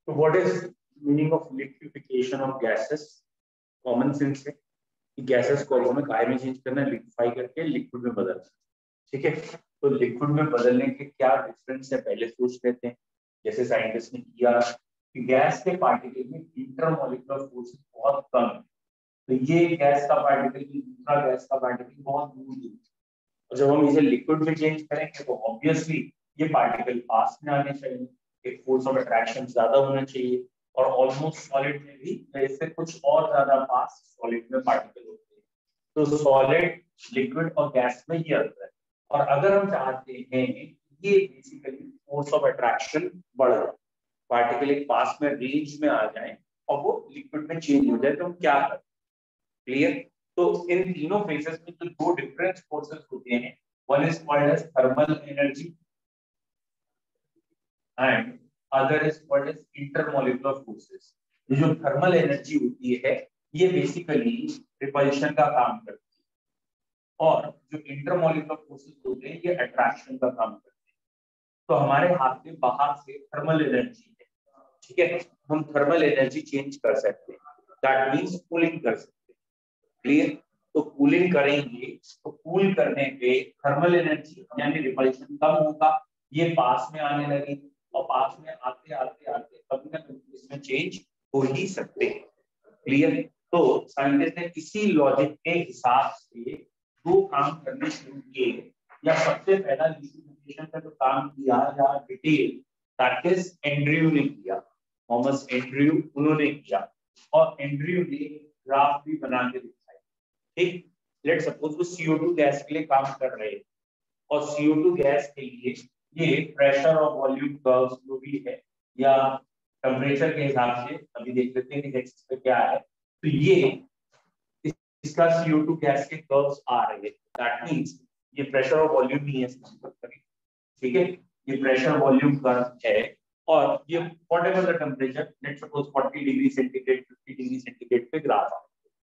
तो what is meaning of liquefaction of gases? Common sense है कि गैसेस को हमें काय में चेंज करना, लिक्विफाई करके लिक्विड में बदलना। ठीक है, तो लिक्विड में बदलने के क्या डिफरेंस है पहले सोच लेते हैं। जैसे साइंटिस्ट ने किया कि गैस के पार्टिकल में इंटरमॉलिक्यूलर फोर्स बहुत कम है, तो ये गैस का पार्टिकल दूसरा गैस का पार्टिकल बहुत दूर है, और जब हम इसे लिक्विड में चेंज करेंगे तो ऑब्वियसली ये पार्टिकल पास में आने चाहिए, एक फोर्स ऑफ अट्रैक्शन ज्यादा होना चाहिए, और ऑलमोस्ट सॉलिड में भी इससे कुछ और ज्यादा पास सॉलिड में पार्टिकल होते हैं। तो सॉलिड, लिक्विड और गैस में ये अंतर है। और अगर हम चाहते हैं ये बेसिकली फोर्स ऑफ अट्रैक्शन बढ़ जाए, पार्टिकल एक पास में रेंज में आ जाए और वो लिक्विड में चेंज हो जाए, तो हम क्या करें? क्लियर? तो इन तीनों फेजेस में जो दो डिफरेंट फोर्सेस होते हैं, one is called as thermal energy and other is called as intermolecular forces. ये जो थर्मल एनर्जी होती है ये बेसिकली रिपल्शन का काम करती है, और जो इंटरमॉलिक्यूलर फोर्सेस होते हैं ये अट्रैक्शन का काम करते हैं। तो हमारे हाथ में बाहर से थर्मल एनर्जी है, ठीक है, हम थर्मल एनर्जी चेंज कर सकते हैं, दैट मींस कूलिंग कर सकते हैं। क्लियर? तो कूलिंग करेंगे तो कूल करने पे थर्मल एनर्जी यानी रिपल्शन कम होगा, ये पास में आने लगेगी, और पास में आते आते आते कभी ना कभी इसमें चेंज हो ही सकते हैं। क्लियर? तो साइंटिस्ट ने इसी लॉजिक के हिसाब से दो काम करने शुरू किए, या सबसे पहला लिक्विफिकेशन का जो काम किया या डिटेल, दैट इज एंड्रयू ने किया, थॉमस एंड्रयू उन्होंने किया, और एंड्रयू ने ग्राफ भी बना के दिखाया। ठीक, लेट सपोज वो CO2 गैस के लिए काम कर रहे हैं, और CO2 गैस के लिए ये प्रेशर और वॉल्यूम कर्व्स जो भी है, या टेम्परेचर के हिसाब से अभी देख लेते हैं कि एक्सिस पे क्या है। तो ये इसका CO2 गैस के कर्व्स आ रहे हैं, दैट मींस ये प्रेशर और वॉल्यूम ही है, ठीक है, ये प्रेशर वॉल्यूम कर्व है, और ये whatever the temperature, let suppose 40 degree centigrade 50 degree centigrade पे ग्राफ है,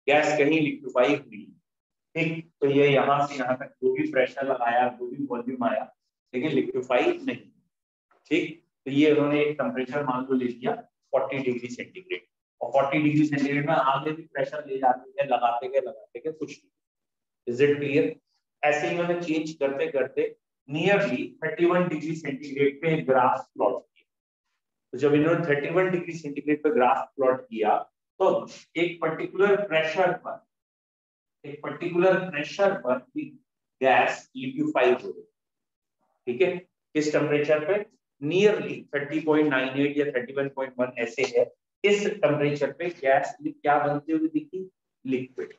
गैस कहीं लिक्विफाई हुई, ठीक, तो ये यहाँ से यहाँ तक जो भी प्रेशर लगाया, जो भी वॉल्यूम आया, लेकिन लिक्विफाई नहीं। ठीक, तो ये उन्होंने एक टेम्परेचर मान लो ले लिया 40 डिग्री सेंटीग्रेड, और 40 डिग्री सेंटीग्रेड में आगे भी प्रेशर ले जाते हैं, लगाते गए कुछ नहीं। Is it clear? ऐसे ही उन्होंने चेंज करते करते नियरली 31 डिग्री सेंटीग्रेड पे ग्राफ प्लॉट किया। तो जब इन्होंने 31 डिग्री सेंटीग्रेड पे ग्राफ प्लॉट किया, तो एक पर्टिकुलर प्रेशर पर गैस लिक्विफाई हो रही, ठीक है, किस टेम्परेचर पे? नियरली 30.98 या 31.1 ऐसे है, इस टेम्परेचर पे गैस क्या बनती हुई दिखी? लिक्विड।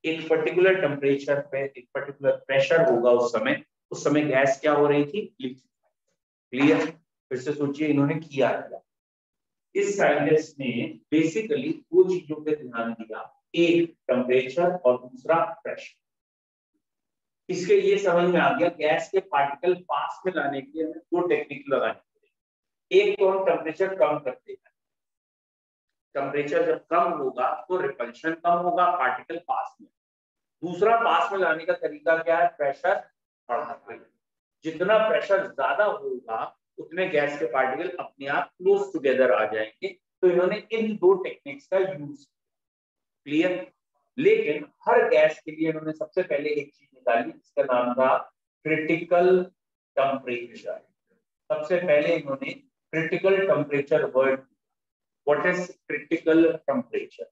एक पर्टिकुलर टेम्परेचर पे एक पर्टिकुलर प्रेशर होगा, उस समय गैस क्या हो रही थी? लिक्विड। क्लियर? फिर से सोचिए इन्होंने किया क्या। इस साइंटिस्ट ने बेसिकली दो चीजों पे ध्यान दिया, एक टेम्परेचर और दूसरा प्रेशर। इसके ये समझ में आ गया गैस के पार्टिकल पास में लाने के लिए हमें दो टेक्निक लगानी पड़ेगी। एक तो हम टेम्परेचर कम करते हैं, टेम्परेचर जब कम होगा तो रिपल्शन कम होगा, पार्टिकल पास में। दूसरा पास में लाने का तरीका क्या है? प्रेशर बढ़ाना। जितना प्रेशर ज्यादा होगा उतने गैस के पार्टिकल अपने आप क्लोज टुगेदर आ जाएंगे। तो इन्होंने इन दो टेक्निक्स का यूज किया। क्लियर? लेकिन हर गैस के लिए इन्होंने सबसे पहले एक चीज निकाली, जिसका नाम था क्रिटिकल टेम्परेचर। सबसे पहले इन्होंने critical temperature word, what is critical temperature?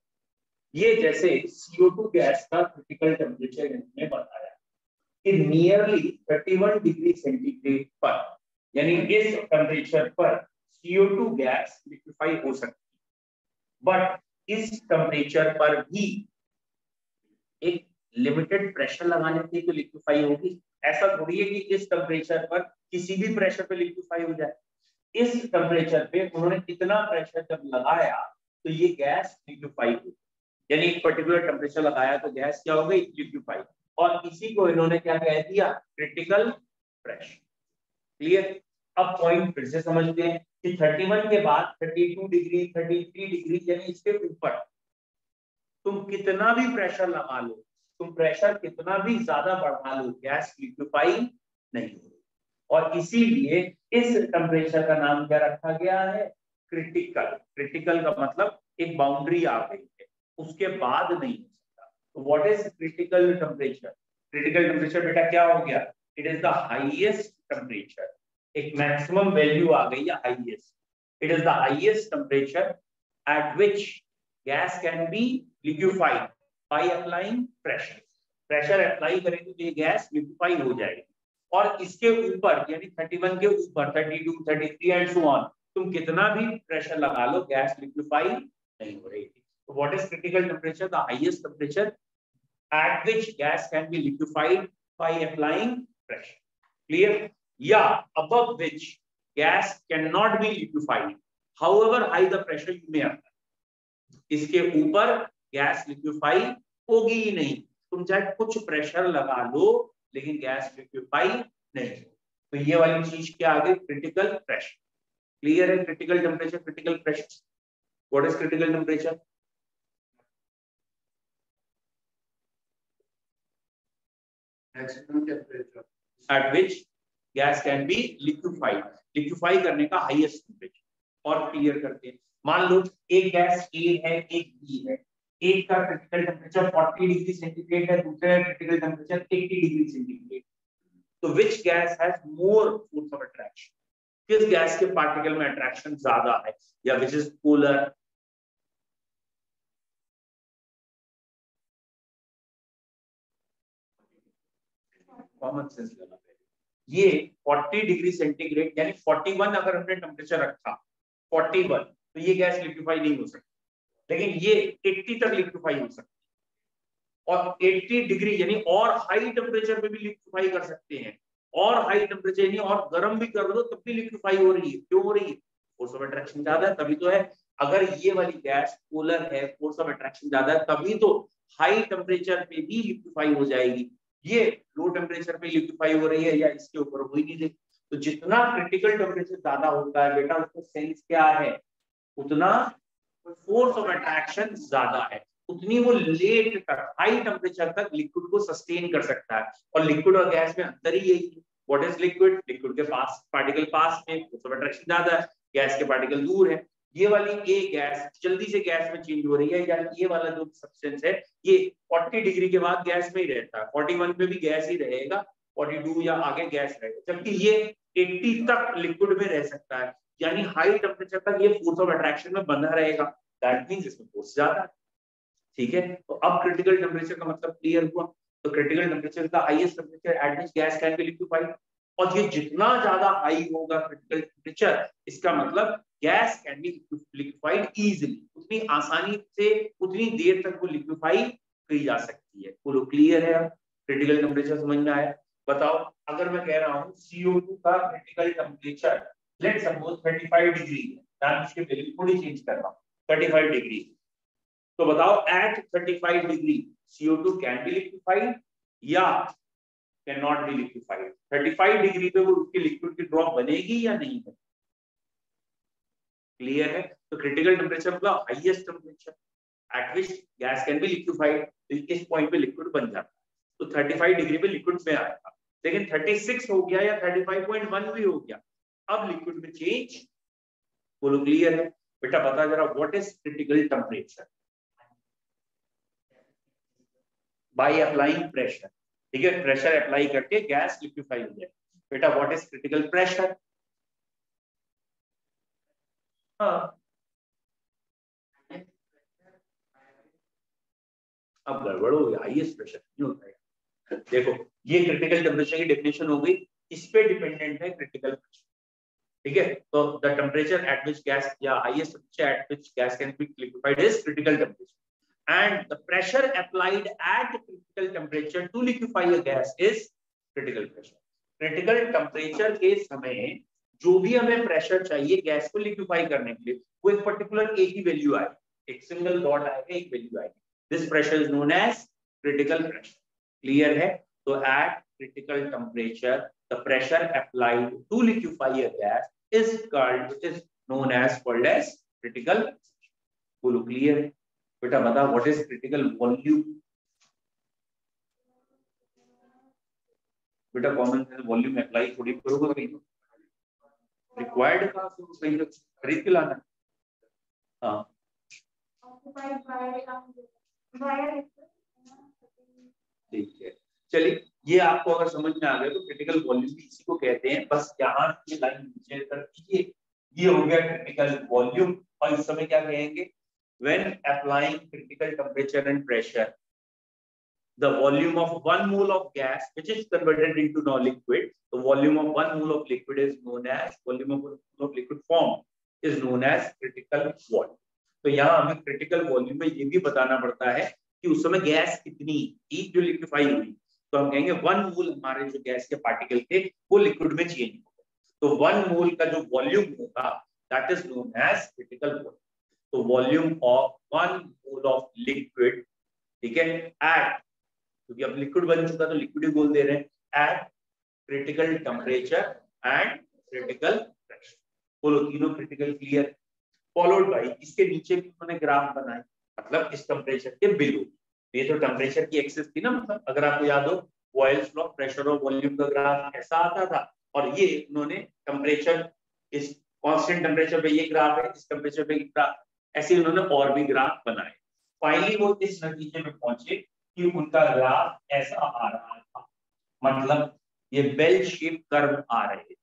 ये जैसे CO2 गैस का क्रिटिकल टेम्परेचर इन्होंने बताया कि नियरली 31 डिग्री सेंटीग्रेड पर, यानी इस टेम्परेचर पर CO2 गैस लिक्विफाई हो सकती है, बट इस टेम्परेचर पर भी एक लिमिटेड प्रेशर लगाने से तो लिक्विफाई होगी। ऐसा थोड़ी है कि इस टेम्परेचर पर किसी भी प्रेशर पे लिक्विफाई हो जाए। इस टेम्परेचर पे उन्होंने इतना प्रेशर जब लगाया तो ये गैस लिक्विफाई हुई, यानी एक पर्टिकुलर टेम्परेचर लगाया तो गैस क्या हो गई? लिक्विफाई। और इसी को इन्होंने क्या कह दिया? Critical pressure. क्लियर? अब पॉइंट फिर से समझते हैं कि 31 के बाद 32 डिग्री 33 डिग्री यानी इसके ऊपर तुम कितना भी प्रेशर लगा लो, तुम प्रेशर कितना भी ज्यादा बढ़ा लो, गैस लिक्विफाई नहीं होगी। और इसीलिए इस टेम्परेचर का नाम क्या रखा गया है, क्रिटिकल। क्रिटिकल का मतलब एक बाउंड्री आ गई है, उसके बाद नहीं हो सकता। तो what is critical temperature? Critical temperature बेटा क्या हो गया, it is the highest temperature, एक मैक्सिमम वैल्यू आ गई है highest, it is the highest temperature at which gas can be liquefied by applying pressure। Pressure apply करेंगे तो ये गैस लिक्विफाई हो जाएगी, और इसके ऊपर यानी 31 के ऊपर 32, 33 एंड सो ऑन, तुम कितना भी प्रेशर लगा लो गैस लिक्विफाई नहीं हो रही। तो what is critical temperature? The highest temperature at which gas can be liquefied by applying pressure। Clear? या above which gas cannot be liquefied however high the pressure you may apply। इसके ऊपर gas liquefy होगी ही नहीं, तुम चाहे कुछ pressure लगा लो लेकिन गैस लिक्विफाई नहीं हो। तो ये वाली चीज क्या आ गई, क्रिटिकल प्रेशर। क्लियर है? Critical temperature, critical pressure. What is critical temperature? maximum temperature at which gas can be liquefied। Liquefy करने का हाईएस्ट टेम्परेचर। और क्लियर करते हैं, मान लो एक गैस ए है एक बी है, एक का क्रिटिकल टेम्परेचर 40 डिग्री सेंटीग्रेड है, दूसरे का क्रिटिकल टेम्परेचर 80 डिग्री सेंटीग्रेड। तो which gas has more force of attraction? किस गैस के पार्टिकल में अट्रैक्शन ज्यादा है, या which is polar? Common sense लगा, ये 40 डिग्री सेंटीग्रेड यानी 41 अगर हमने टेम्परेचर रखा 41, तो ये गैस लिक्विफाई नहीं हो सकती, लेकिन ये 80 तक लिक्विफाई हो सकती है। और 80 डिग्री यानी और हाई टेम्परेचर पे भी लिक्विफाई कर सकते हैं, और हाई टेम्परेचर यानी और गर्म भी कर दो तब भी लिक्विफाई हो रही है। क्यों हो रही है? फोर्स ऑफ अट्रैक्शन ज्यादा है, तभी तो है। अगर ये वाली गैस पोलर है, फोर्स ऑफ अट्रैक्शन ज्यादा है, तभी तो हाई टेम्परेचर पे भी लिक्विफाई हो जाएगी। ये लो टेम्परेचर पे लिक्विफाई हो रही है या इसके ऊपर हो ही नहीं रही। तो जितना क्रिटिकल टेम्परेचर ज्यादा होता है बेटा, उसका सेंस क्या है, उतना फोर्स ऑफ अट्रैक्शन ज्यादा है, उतनी वो लेट तक हाई टेम्परेचर तक लिक्विड को सस्टेन कर सकता है। और लिक्विड और गैस में अंतर ही यही है। What is liquid? लिक्विड के पास पार्टिकल पास में, फोर्स ऑफ अट्रैक्शन ज्यादा है, गैस के पार्टिकल दूर है। ये वाली ए गैस जल्दी से गैस में चेंज हो रही है, यानी ये वाला जो सब्सटेंस है ये 40 डिग्री के बाद गैस में ही रहता है, 41 पे भी गैस ही रहेगा, 42 या आगे गैस रहेगा, जबकि ये 80 तक लिक्विड में रह सकता है, यानी हाई टेम्परेचर तक ये फोर्स ऑफ अट्रैक्शन में बना रहेगा। दैट मींस इसमें फोर्स ज्यादा है। ठीक है, तो अब क्रिटिकल टेम्परेचर का मतलब क्लियर हुआ। तो critical temperature is the highest temperature at which gas can be liquefied. और ये जितना ज्यादा हाई होगा क्रिटिकल टेम्परेचर, इसका मतलब gas can be liquefied easily, उतनी आसानी से उतनी देर तक वो लिक्विफाई की जा सकती है। बोलो क्लियर है? क्रिटिकल टेम्परेचर समझ में आया? बताओ, अगर मैं कह रहा हूँ CO2 का critical temperature let's suppose 35 degree है, मैं उसकी वैल्यू थोड़ी चेंज कर रहा हूँ 35 डिग्री, तो बताओ at 35 degree CO2 can be liquefied या can not be liquefied? 35 degree पे वो उसकी लिक्विड की ड्रॉप बनेगी या नहीं बनेगी? क्लियर है? तो क्रिटिकल टेम्परेचर मतलब highest temperature at which gas can be liquefied, इस पॉइंट पे लिक्विड बन जाता है। तो 35 डिग्री पे लिक्विड में आएगा, लेकिन 36 हो गया या 35.1 भी हो गया, अब लिक्विड में चेंज। बोलो क्लियर है? बेटा बता जरा, what is critical temperature? By applying pressure. ठीक है, प्रेशर अप्लाई करके गैस लिक्विफाई हो जाए। बेटा व्हाट इज क्रिटिकल प्रेशर? हाँ, अब गड़बड़ हो गया, हाईएस्ट प्रेशर नहीं होता है। देखो, ये क्रिटिकल टेम्परेचर की डेफिनेशन हो गई, इस पे डिपेंडेंट है क्रिटिकल प्रेशर। ठीक है, तो the temperature at which gas या highest temperature at which gas can be liquefied is critical temperature, and the pressure applied at critical temperature to liquefy a gas is critical pressure। critical temperature के समय जो भी हमें pressure चाहिए gas को liquefy करने के लिए, वो एक पर्टिकुलर एक ही वैल्यू आएगी, एक सिंगल डॉट आएगा, एक वैल्यू आएगी। This pressure is known as critical pressure. Clear है? तो at critical temperature the pressure applied to liquefy a gas is known as called as critical pressure। बोलो क्लियर है? बेटा बता, व्हाट इज क्रिटिकल वॉल्यूम? बेटा common sense volume apply थोड़ी करोगे कहीं, रिक्वायर्ड का कहीं तो खरीद के लाना। हाँ ठीक है, चलिए ये आपको अगर समझ में आ गया तो क्रिटिकल वॉल्यूम भी इसी को कहते हैं। बस यहाँ की लाइन नीचे कर दीजिए, ये हो गया क्रिटिकल वॉल्यूम। और इस समय क्या कहेंगे, when applying critical temperature and pressure the volume of 1 mole of gas which is converted into now liquid, the volume of 1 mole of liquid is known as volume of liquid form is known as critical volume। तो यहाँ हमें critical volume में ये भी बताना पड़ता है कि उस समय गैस कितनी थी जो लिक्विफाई हुई, तो हम कहेंगे 1 मोल हमारे जो गैस के पार्टिकल थे वो लिक्विड में चेंज हो गए, तो 1 मोल का जो वॉल्यूम होगा that is known as critical volume. तो volume of 1 mole of liquid, ठीक है, एट, क्योंकि अब लिक्विड बन चुका तो लिक्विड ही बोल दे रहे हैं, eight critical temperature and critical pressure. बोलो तीनों क्रिटिकल क्लियर। फॉलोड बाय, इसके नीचे भी उन्होंने ग्राफ बनाए, मतलब इस टेम्परेचर के बिलो, ये तो टेम्परेचर की एक्सिस थी ना, मतलब अगर आपको याद हो बॉयल्स लॉ प्रेशर और वॉल्यूम का ग्राफ ऐसा आता था, और ये उन्होंने टेम्परेचर इस कांस्टेंट टेम्परेचर पे ये ग्राफ है, इस टेम्परेचर पे ग्राफ, ऐसे उन्होंने और भी ग्राफ बनाए। फाइनली वो इस नतीजे में पहुंचे कि उनका ग्राफ ऐसा आ रहा था, मतलब ये बेल शेप कर्व आ रहे थे।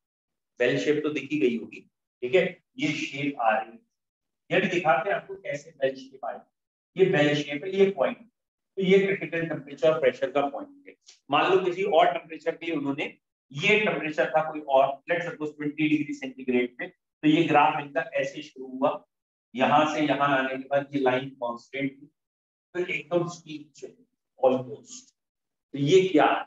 बेल शेप तो दिखी गई होगी, ठीक है, ये शेप आ रही है, ये भी दिखाते हैं आपको कैसे बेल शेप आई। ये बेल शेप है, ये पॉइंट, तो ये क्रिटिकल टेम्परेचर और प्रेशर का पॉइंट है। मान लो किसी और टेम्परेचर के लिए उन्होंने, ये टेम्परेचर था कोई और, लेट्स सपोज 20 डिग्री सेंटीग्रेड पे, तो ये ग्राफ इनका ऐसे शुरू हुआ, यहां से यहां आने के बाद ये लाइन कांस्टेंट थी, फिर एकदम स्टीप चली ऑलमोस्ट, तो ये क्या है,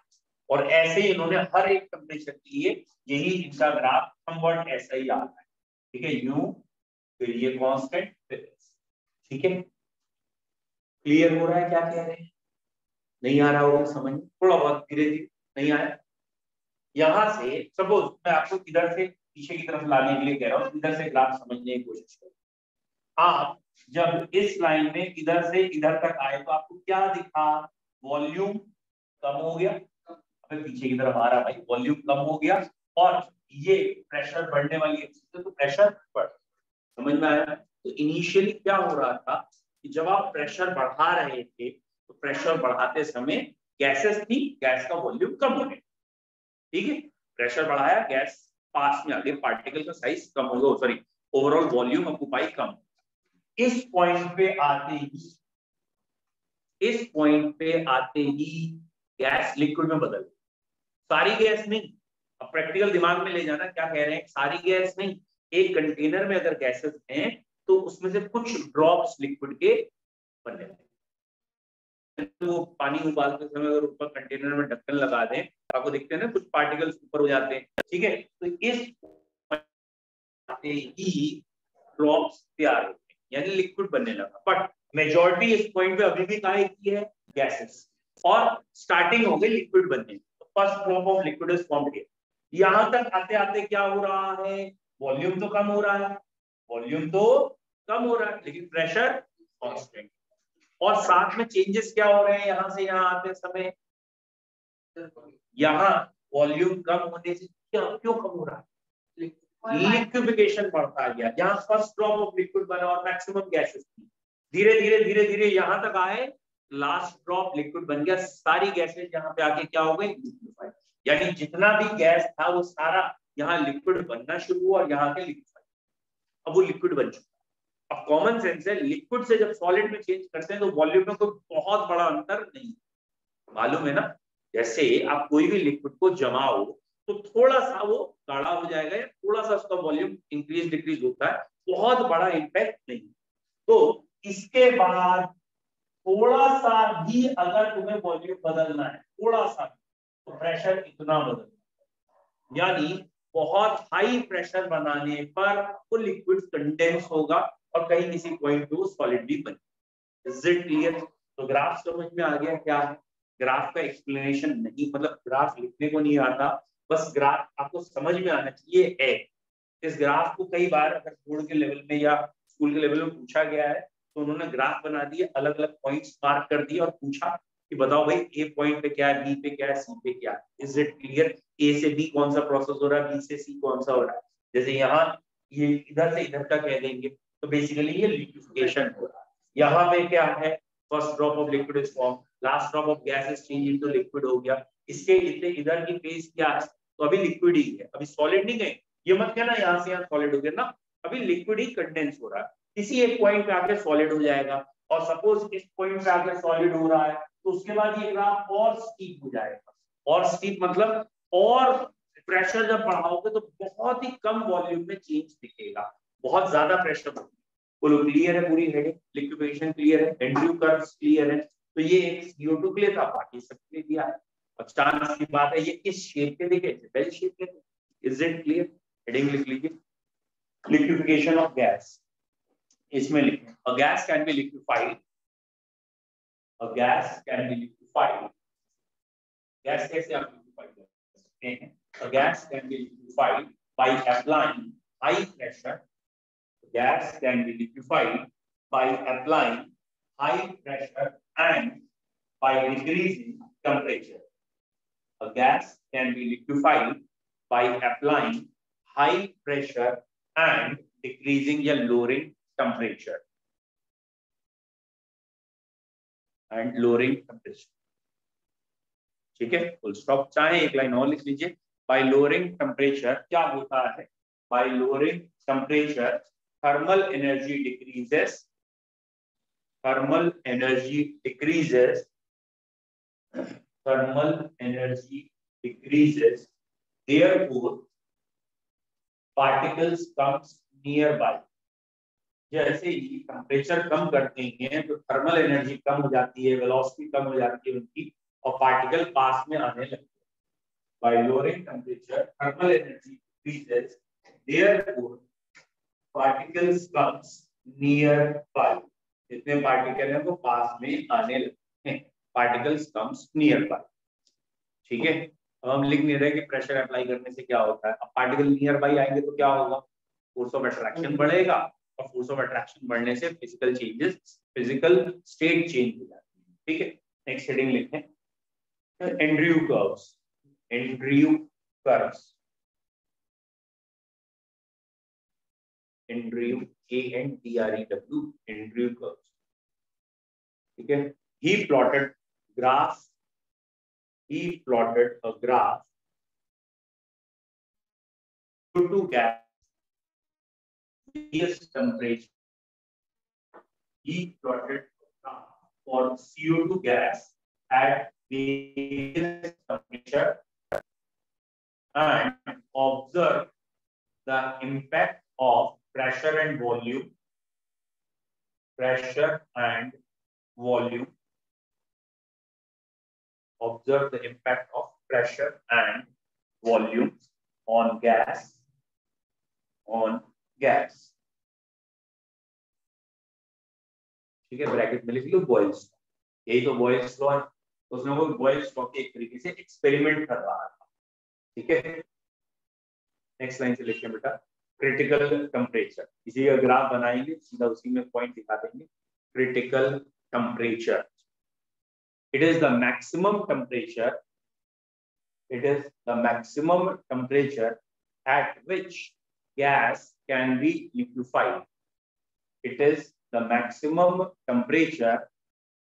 और ऐसे ही इन्होंने हर एक टेम्परेचर के लिए यही इनका ग्राफ समवट ऐसा ही आता है, ठीक है, यू फिर ये कांस्टेंट फिर, ठीक है, क्लियर हो रहा है क्या कह रहे हैं, नहीं आ रहा होगा समझ, थोड़ा बहुत धीरे धीरे, नहीं आया। यहां से सपोज मैं आपको इधर से पीछे की तरफ लाने के लिए कह रहा हूं, इधर से ग्राफ समझने की कोशिश करो। आप जब इस लाइन में इधर से इधर तक आए तो आपको क्या दिखा, वॉल्यूम कम हो गया, अबे पीछे की तरफ आ रहा भाई, वॉल्यूम कम हो गया, और ये प्रेशर बढ़ने वाली है तो प्रेशर बढ़, समझ में आया। तो इनिशियली क्या हो रहा था कि जब आप प्रेशर बढ़ा रहे थे तो प्रेशर बढ़ाते समय गैसेस थी, गैस का वॉल्यूम कम होने, ठीक है, प्रेशर बढ़ाया गैस पास में आ गई, पार्टिकल का साइज कम हो गया, सॉरी ओवरऑल वॉल्यूम ऑक्यूपाई कम। इस पॉइंट पे आते ही, इस पॉइंट पे आते ही गैस लिक्विड में बदल, सारी गैस नहीं, अब प्रैक्टिकल दिमाग में ले जाना, क्या कह रहे हैं, सारी गैस नहीं, एक कंटेनर में अगर गैसेस हैं तो उसमें से कुछ ड्रॉप्स लिक्विड के बनने लगे। तो पानी उबालते समय अगर ऊपर कंटेनर में ढक्कन लगा दें, आपको दिखते हैं ना कुछ पार्टिकल्स ऊपर हो जाते हैं, ठीक है, तो इस ही ड्रॉप्स तैयार होते हैं, यानी लिक्विड बनने लगा। बट मेजॉरिटी इस पॉइंट पे अभी भी काहे की है, गैसेस, और स्टार्टिंग हो गई लिक्विड बनने, तो first drop of liquid is formed here. यहां तक आते आते क्या हो रहा है, वॉल्यूम तो कम हो रहा है, वॉल्यूम तो कम हो रहा है, लेकिन प्रेशर कांस्टेंट, और साथ में चेंजेस क्या हो रहे हैं, यहां से यहां आते समय, यहां वॉल्यूम कम होने से क्या क्यों कम हो रहा है, लिक्विफिकेशन बढ़ता गया, जहां फर्स्ट ड्रॉप ऑफ लिक्विड बना और मैक्सिमम गैसेस थी, धीरे धीरे धीरे धीरे यहां तक आए, लास्ट ड्रॉप लिक्विड बन गया, सारी गैसेस यहां पे आके क्या हो गई, लिक्विफाई, यानी जितना भी गैस था वो सारा यहाँ लिक्विड बनना शुरू हुआ और यहाँ के लिक्विफाई, अब वो लिक्विड बन चुका। अब कॉमन सेंस है, लिक्विड से जब सॉलिड में चेंज करते हैं तो वॉल्यूम में कोई बहुत बड़ा अंतर नहीं, मालूम है ना, जैसे आप कोई भी लिक्विड को जमाओ तो थोड़ा सा वो गाढ़ा हो जाएगा या थोड़ा सा उसका वॉल्यूम इंक्रीज डिक्रीज होता है, बहुत बड़ा इम्पैक्ट नहीं। तो इसके बाद थोड़ा सा भी अगर तुम्हें वॉल्यूम बदलना है, थोड़ा सा, तो प्रेशर इतना बदलना, यानी बहुत हाई प्रेशर बनाने पर वो लिक्विड कंडेंस होगा और कहीं किसी पॉइंट पे वो सॉलिड भी बने। Is it clear? तो ग्राफ समझ में आ गया क्या है, ग्राफ का एक्सप्लेनेशन नहीं, मतलब ग्राफ लिखने को नहीं आता, बस ग्राफ आपको समझ में आना चाहिए है। इस ग्राफ को कई बार अगर बोर्ड के लेवल में या स्कूल के लेवल में पूछा गया है तो उन्होंने ग्राफ बना दिए, अलग अलग पॉइंट्स मार्क कर दिए और पूछा कि बताओ भाई ए पॉइंट पे क्या है, बी पे क्या है, सी पे क्या है। Is it clear? ए से बी कौन सा प्रोसेस हो रहा है, बी से सी कौन सा हो रहा है। जैसे यहाँ ये इधर से इधर का कह देंगे तो बेसिकली ये लिक्विफिकेशन हो रहा है। यहाँ पे क्या है, first drop of liquid is form, last drop of gas is change into liquid हो गया। इसके इधर की फेज क्या है, तो अभी लिक्विड ही है, अभी सॉलिड नहीं है। ये मत कहना यहाँ से यहाँ सॉलिड हो गया ना, अभी लिक्विड ही कंडेंस हो रहा है। किसी एक पॉइंट पे आके सॉलिड हो जाएगा, और सपोज इस पॉइंट पे आके सॉलिड हो रहा है तो उसके बाद ये ग्राफ और स्टीप हो जाएगा। और स्टीप मतलब और प्रेशर जब बढ़ाओगे तो बहुत ही कम वॉल्यूम में चेंज दिखेगा, बहुत ज्यादा प्रेशर बढ़ेगा। बोलो क्लियर है पूरी हेडिंग? लिक्विफिकेशन क्लियर है, एंड्रयू कर्व्स क्लियर है। तो ये एक CO2 के लिए था, बाकी सबके लिए दिया है। और चांस की बात है ये किस शेप के दिखे, बेल शेप के। Is it clear? हेडिंग लिख लीजिए, लिक्विफिकेशन ऑफ गैस। इसमें लिखें a gas can be liquefied, a gas can be liquefied. Gas कैसे आप लिक्विफाइड कर सकते हैं? A gas can be liquefied by applying high pressure. Gas can be liquefied by applying high pressure and by decreasing temperature. A gas can be liquefied by applying high pressure and decreasing या lowering temperature. And lowering temperature. ठीक है, full stop. चाहे एक line और लिख लीजिए, by lowering temperature क्या होता है? By lowering temperature thermal energy decreases, thermal energy decreases, thermal energy decreases, therefore particles comes nearby। जैसे ही टेम्परेचर कम करते हैं तो थर्मल एनर्जी कम हो जाती है, वेलोसिटी कम हो जाती है उनकी, और पार्टिकल पास में आने लगते हैं। Bye lowering temperature thermal energy decreases, therefore particles comes near by. जितने पार्टिकल हैं वो पास में आने लगते हैं, पार्टिकल्स कम्स नियर बाय। ठीक है, अब हम लिख नहीं रहे कि प्रेशर अप्लाई करने से क्या होता है। अब पार्टिकल नियर बाय आएंगे तो क्या होगा, फोर्स ऑफ अट्रैक्शन बढ़ेगा, और फोर्स ऑफ अट्रैक्शन बढ़ने से physical changes, physical state change हो जाती है। ठीक है, नेक्स्ट हेडिंग लिखें Andrew curves. Andrew curves, Andrew ANDREW, Andrew curves. ठीक है, he plotted graph, he plotted a graph CO2 gas various temperature. He plotted a graph for CO2 gas at various temperature and observed the impact of pressure and volume, pressure and volume, observe the impact of pressure and volume on gas, on gas। ठीक है, bracket में लिख लो Boyle's law. यही तो Boyle's law है, उसमें वो Boyle's law के एक तरीके से एक्सपेरिमेंट कर रहा था। ठीक है, नेक्स्ट लाइन से लिखिए बेटा, क्रिटिकल टेम्परेचर। इसी का ग्राफ बनाएंगे, सीधा उसी में पॉइंट दिखा देंगे। Critical temperature, it is the maximum temperature, it is the maximum temperature at which gas can be liquefied. It is the maximum temperature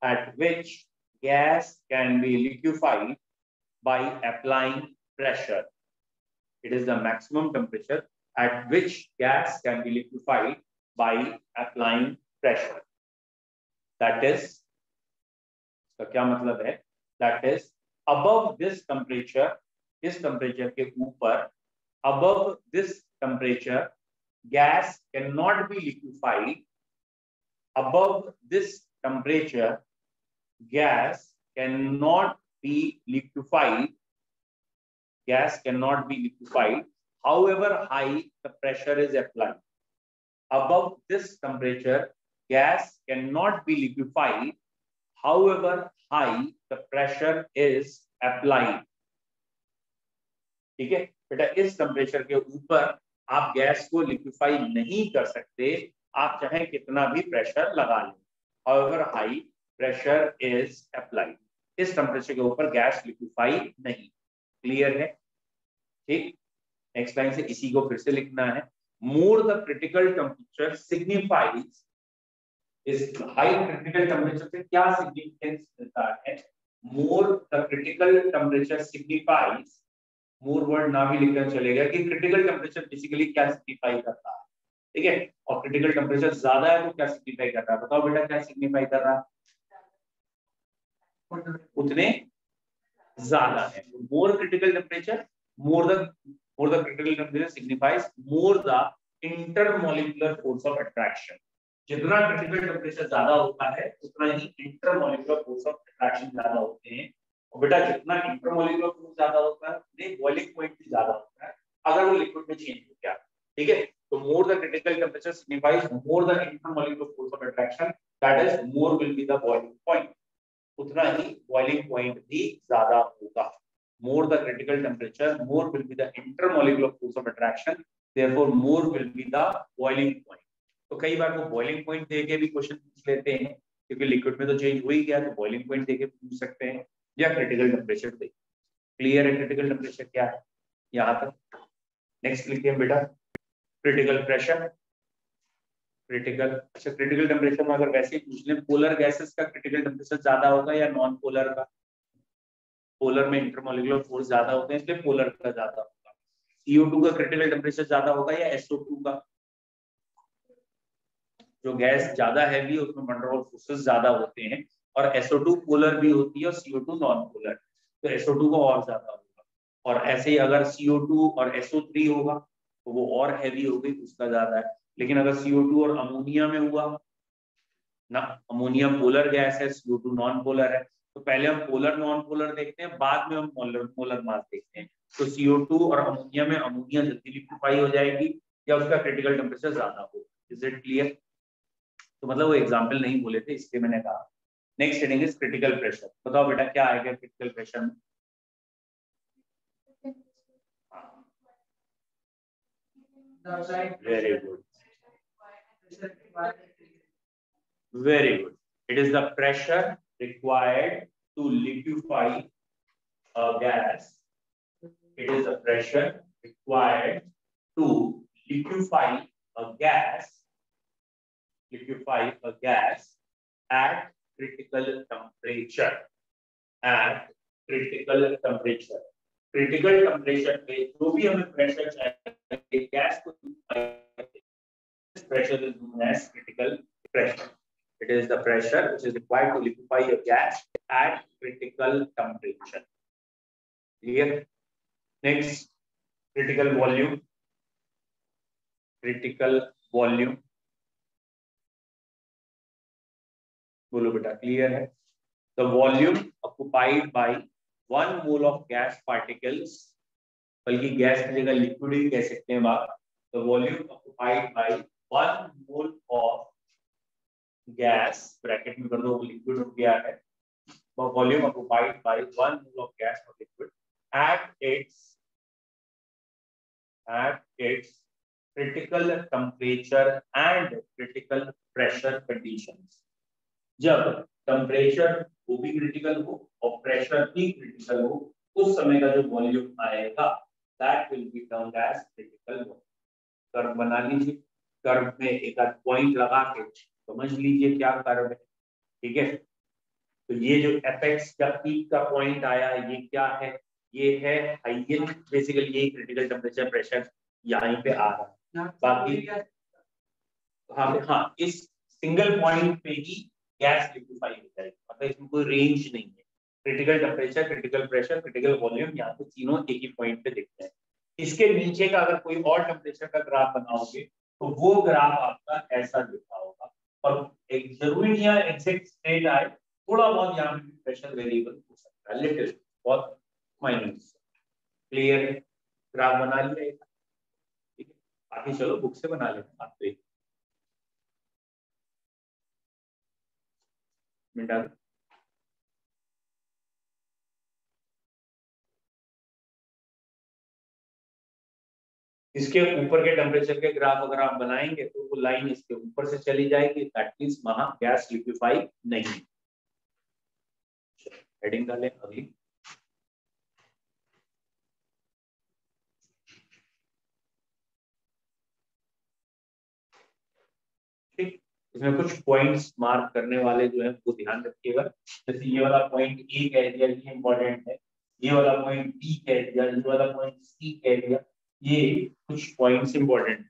at which gas can be liquefied by applying pressure. It is the maximum temperature at which gas can be liquefied by applying pressure. That is, इसका क्या मतलब है? That is above this temperature, इस temperature के ऊपर, above this temperature gas cannot be liquefied. Above this temperature gas cannot be liquefied. Gas cannot be liquefied however high the pressure is applied. Above this temperature gas cannot be liquefied however high the pressure is applied. ठीक है बेटा, इस temperature के ऊपर आप gas को liquefy नहीं कर सकते, आप चाहे कितना भी प्रेशर लगा लें, however high pressure is applied. इस टेम्परेचर के ऊपर गैस लिक्विफाई नहीं। क्लियर है? ठीक, नेक्स्ट लाइन से इसी को फिर से लिखना है। More the critical temperature signifies, इस हाई क्रिटिकल टेम्परेचर से क्या सिग्निफिकेंस मिलता है? More the critical temperature signifies, more word ना भी लिखना चलेगा कि क्रिटिकल टेम्परेचर बेसिकली क्या सिग्निफाई करता है, ठीक है? और क्रिटिकल टेम्परेचर ज्यादा है तो क्या सिग्निफाई कर रहा है? बताओ बेटा क्या सिग्निफाई कर रहा है? उतने ज्यादा है। मोर critical temperature, more the critical temperature signifies more the intermolecular force of attraction. जितना क्रिटिकल टेम्परेचर ज्यादा होता है उतना ही इंटरमॉलिक्यूलर फोर्स ऑफ अट्रैक्शन ज्यादा होते हैं। और बेटा जितना इंटरमॉलिक्यूलर फोर्स ज्यादा होता है उतने बॉइलिंग पॉइंट भी ज्यादा होता है अगर वो लिक्विड में चेंज हो गया, ठीक है? तो more the critical temperature signifies more the intermolecular force of attraction, that is more will be the boiling point, उतना ही बॉइलिंग पॉइंट भी ज्यादा होगा। More the critical temperature more will be the intermolecular force of attraction, therefore more will be the boiling point. तो कई बार वो boiling point देके भी question पूछ लेते हैं, क्योंकि लिक्विड में तो चेंज हो ही गया, तो बॉइलिंग पॉइंट देके पूछ सकते हैं या क्रिटिकल टेम्परेचर दे। क्लियर है क्रिटिकल टेम्परेचर क्या है यहाँ तक? नेक्स्ट लिखते हैं बेटा क्रिटिकल प्रेशर। क्रिटिकल, अच्छा क्रिटिकल टेम्परेचर में अगर वैसे ही पूछ लें, पोलर गैसेस का क्रिटिकल टेम्परेचर ज्यादा होगा या नॉन पोलर का? पोलर में इंटरमॉलिक्यूलर फोर्स ज्यादा होते हैं इसलिए पोलर का ज्यादा होगा। CO2 का क्रिटिकल टेम्परेचर ज्यादा होगा या SO2 का? जो गैस ज्यादा हैवी है उसमें वंडर वाल फोर्सेस ज्यादा होते हैं, और SO2 पोलर भी होती है और CO2 नॉन पोलर, तो SO2 का और ज्यादा होगा। और ऐसे ही अगर CO2 और SO3 होगा तो वो और हैवी होगी, उसका ज्यादा है। लेकिन अगर CO2 और अमोनिया में हुआ ना, अमोनिया पोलर गैस है, CO2 नॉन पोलर है, तो पहले हम पोलर नॉन पोलर देखते हैं, बाद में हम मोलर मास देखते हैं। तो CO2 और अमोनिया में अमोनिया जल्दी लिक्विफाई हो जाएगी या उसका क्रिटिकल टेम्परेचर ज्यादा होगा। Is it clear? तो मतलब वो एग्जाम्पल नहीं बोले थे इसलिए मैंने कहा। Next heading is critical pressure. बताओ बेटा क्या आएगा क्रिटिकल प्रेशर में? Very good, very good. It is the pressure required to liquefy a gas. It is the pressure required to liquefy a gas, at critical temperature. At critical temperature. Critical temperature पे जो भी हमें pressure चाहिए gas को, pressure is known as critical pressure. It is the pressure which is required to liquefy a gas at critical temperature. Clear? Next, critical volume. Critical volume. बोलो बेटा clear है? The volume occupied by 1 mole of gas particles, बल्कि gas की जगह liquid ही कह सकते हैं बात। The volume occupied by 1 mole of gas, bracket में कर दो, लिक्विड हो गया है, volume occupied by 1 mole of gas or liquid at its critical temperature and critical pressure conditions. जब टेम्परेचर वो भी क्रिटिकल हो और प्रेशर भी क्रिटिकल हो, उस समय का जो वॉल्यूम आएगा that will be termed as critical volume. Curve बना लीजिए, कर्व में एक आध पॉइंट लगा के समझ लीजिए क्या कर्व है, ठीक है? तो ये जो एपेक्स का पीक का पॉइंट आया है ये क्या है? ये है हाईएस्ट, बेसिकली ये क्रिटिकल टेम्परेचर प्रेशर यहीं पे आ रहा है। बाकी हाँ इस सिंगल पॉइंट पे ही गैस लिक्विफाई हो जाएगी, मतलब इसमें कोई रेंज नहीं है। Critical temperature, critical pressure, critical volume, यहाँ पे तीनों एक ही पॉइंट पे दिखते हैं। इसके नीचे का अगर कोई और टेम्परेचर का ग्राफ बनाओगे तो वो ग्राफ आपका ऐसा दिखता होगा, और एक जरूरी नहीं है एग्जैक्ट स्ट्रेट आए, थोड़ा बहुत यहाँ पे प्रेशर वेरिएबल हो सकता है, लिटिल बहुत माइन्यूट। क्लियर है? ग्राफ बना लिया, ठीक है? बाकी चलो बुक से बना लेते हैं, आप तो मिटा दो। इसके ऊपर के टेम्परेचर के ग्राफ अगर आप बनाएंगे तो वो लाइन इसके ऊपर से चली जाएगी, दैट मींस वहां गैस लिक्विफाई नहीं। हेडिंग डालें अगली। ठीक, इसमें कुछ पॉइंट्स मार्क करने वाले जो है वो ध्यान रखिएगा। जैसे ये वाला पॉइंट ए कह दिया, ये इंपॉर्टेंट है। ये वाला पॉइंट बी कह दिया, ये वाला पॉइंट सी कह दिया, ये कुछ पॉइंट्स इंपॉर्टेंट है।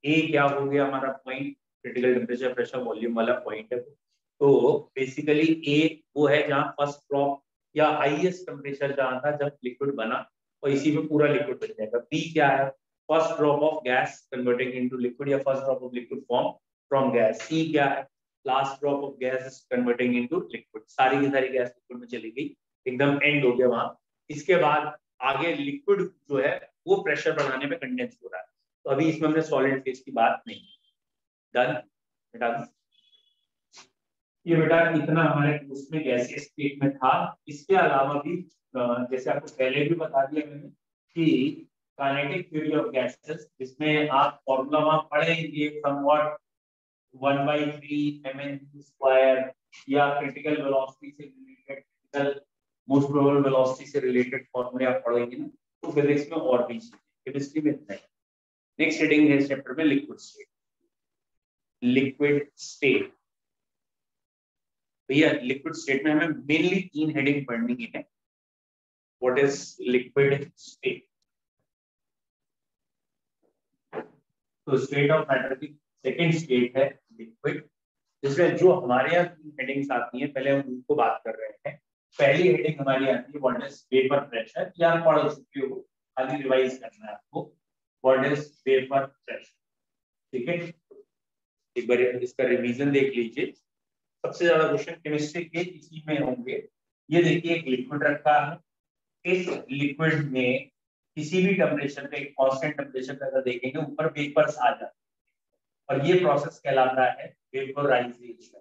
ए क्या हो गया हमारा point, critical temperature pressure volume वाला पॉइंट है। तो बेसिकली ए वो है जहां फर्स्ट ड्रॉप या हाईएस्ट टेम्परेचर जहां था जब लिक्विड बना, और इसी में पूरा लिक्विड बन जाएगा। बी क्या है, first drop of gas converting into liquid या first drop of liquid form from gas. C क्या है, last drop of gas is converting into liquid. सारी की सारी गैस लिक्विड में चली गई, एकदम एंड हो गया वहां। इसके बाद आगे लिक्विड जो है वो प्रेशर बढ़ाने में कंडेंस हो रहा है। तो अभी इसमें हमने सॉलिड फेज की बात नहीं। डन बेटा, ये बेटा इतना हमारे उसमें गैसियस स्टेट में था। इसके अलावा भी जैसे आपको पहले भी बता दिया मैंने कि काइनेटिक थ्योरी ऑफ गैसेस, जिसमें आप फॉर्मूला वहां पढ़ेंगे समवॉट 1/3 mn² या क्रिटिकल वेलोसिटी से related, critical most probable velocity से रिलेटेड फॉर्मूले आप पढ़ेंगे ना, तो फिजिक्स में और भी चीजें, केमिस्ट्री में नहीं। नेक्स्ट हेडिंग है इस चैप्टर में लिक्विड स्टेट। लिक्विड स्टेट भैया, लिक्विड स्टेट में हमें मेनली 3 हेडिंग पढ़नी है। What is liquid state? तो स्टेट ऑफ मैटर की सेकंड स्टेट है लिक्विड, जिसमें जो हमारे यहाँ 3 हेडिंग्स आती हैं, पहले हम उनको बात कर रहे हैं। पहली हेडिंग हमारी आती है व्हाट इज वेपर प्रेशर, या आप पढ़ चुके हो, खाली रिवाइज करना है आपको। व्हाट इज वेपर प्रेशर, ठीक है, एक बार इसका रिवीजन देख लीजिए। सबसे ज्यादा क्वेश्चन केमिस्ट्री के इसी में होंगे। ये देखिए एक लिक्विड रखा है, इस लिक्विड में किसी भी टेम्परेचर पे, एक कांस्टेंट टेम्परेचर पे अगर देखेंगे ऊपर वेपर्स आ जाते हैं, और ये प्रोसेस कहलाता है वेपोराइजेशन।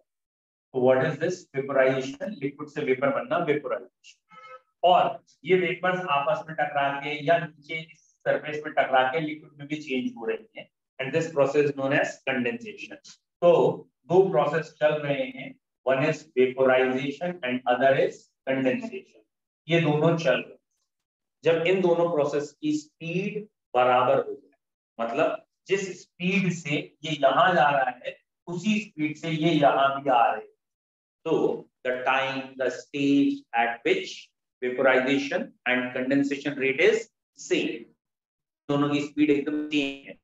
तो what is this vaporisation? Liquid से वेपर बनना, वेपोराइजेशन। और ये वेपर्स आपस में टकरा के या नीचे सरफेस में टकरा के लिक्विड में भी चेंज हो रही हैं, and this process known as condensation. तो 2 प्रोसेस चल रहे हैं, one is vaporisation and other is condensation. ये दोनों चल रहे हैं। जब इन दोनों प्रोसेस की स्पीड बराबर हो जाए, मतलब जिस स्पीड से ये यहां जा रहा है उसी स्पीड से ये यहां भी आ रहे हैं, तो the time, the stage eight which vaporisation and condensation rate is same, दोनों की स्पीड एकदम सेम है,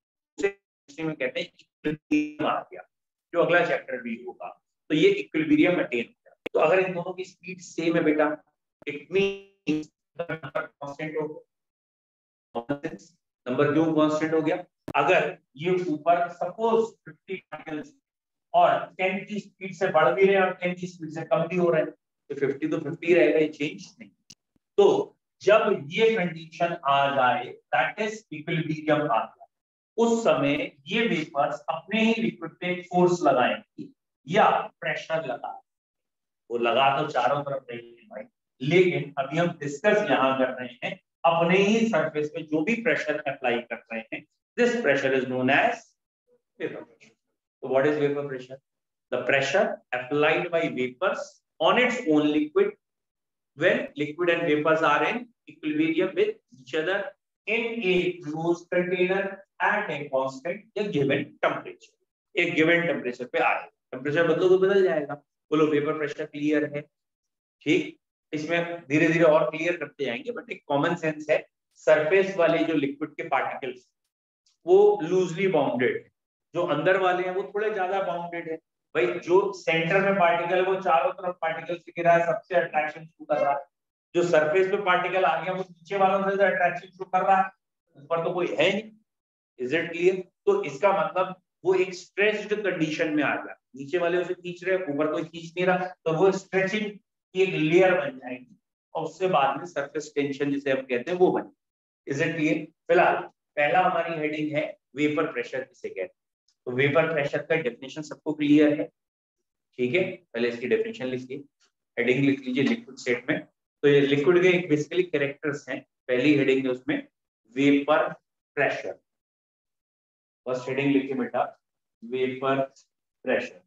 उसे में कहते हैं इक्विलिब्रियम आ गया, जो अगला चैप्टर भी होगा। तो ये इक्विलिब्रियम अटेन हो गया। तो अगर इन दोनों की स्पीड सेम है बेटा, इट मींस कांस्टेंट हो गया। नंबर क्यों कांस्टेंट हो गया? अगर ये ऊपर सपोज 50 पार्टिकल्स और 10 की स्पीड से बढ़ भी रहे हैं और 10 की स्पीड से कम भी हो रहे हैं, तो 50 तो 50 रहेगा, ये चेंज नहीं। तो जब ये कंडीशन आ जाए, दैट इज इक्विलिब्रियम आ गया, उस समय ये वेपर्स अपने ही लिक्विड पे फोर्स लगाएंगे या प्रेशर लगाएंगे। वो लगा तो चारों तरफ नहीं है भाई, लेकिन अभी हम डिस्कस यहां कर रहे हैं अपने ही सरफेस पे जो भी प्रेशर अप्लाई कर रहे हैं, this pressure is known as vapour pressure. So what is vapor pressure? The pressure applied by vapors on its own liquid when liquid and vapors are in equilibrium with each other in a closed container at a constant या given temperature. एक given temperature पे आए, temperature बदलो तो बदल जाएगा। बोलो vapour pressure clear है? ठीक, इसमें धीरे धीरे और क्लियर करते जाएंगे, बट एक कॉमन सेंस है, सरफेस वाले जो लिक्विड के पार्टिकल्स वो लूजली बाउंडेड है, जो अंदर वाले हैं वो थोड़े ज्यादा बाउंडेड है। भाई जो सेंटर में पार्टिकल है वो चारों तरफ पार्टिकल से घिरा है, सबसे अट्रैक्शन शो कर रहा है। जो सरफेस पे पार्टिकल आ गया वो नीचे वालों से अट्रैक्शन शो कर रहा है, ऊपर तो कोई है नहीं। Is it clear? तो इसका मतलब वो एक स्ट्रेच्ड कंडीशन में आ गया, नीचे वाले उसे खींच रहे हैं, ऊपर कोई खींच नहीं रहा, तो वो स्ट्रेचिंग की एक लेयर बन जाएगी और उससे बाद में सरफेस टेंशन जिसे हम कहते हैं वो बने। Is it clear? फिलहाल पहला हमारी हेडिंग है वेपर प्रेशर किसे कहते हैं। तो वेपर प्रेशर का डेफिनेशन सबको क्लियर है? ठीक है, पहले इसकी डेफिनेशन लिखिए, हेडिंग लिख लीजिए लिक्विड स्टेट में। तो ये लिक्विड के एक बेसिकली कैरेक्टर्स हैं, पहली हेडिंग है उसमें वेपर प्रेशर। फर्स्ट हेडिंग लिखिए बेटा, vapour pressure.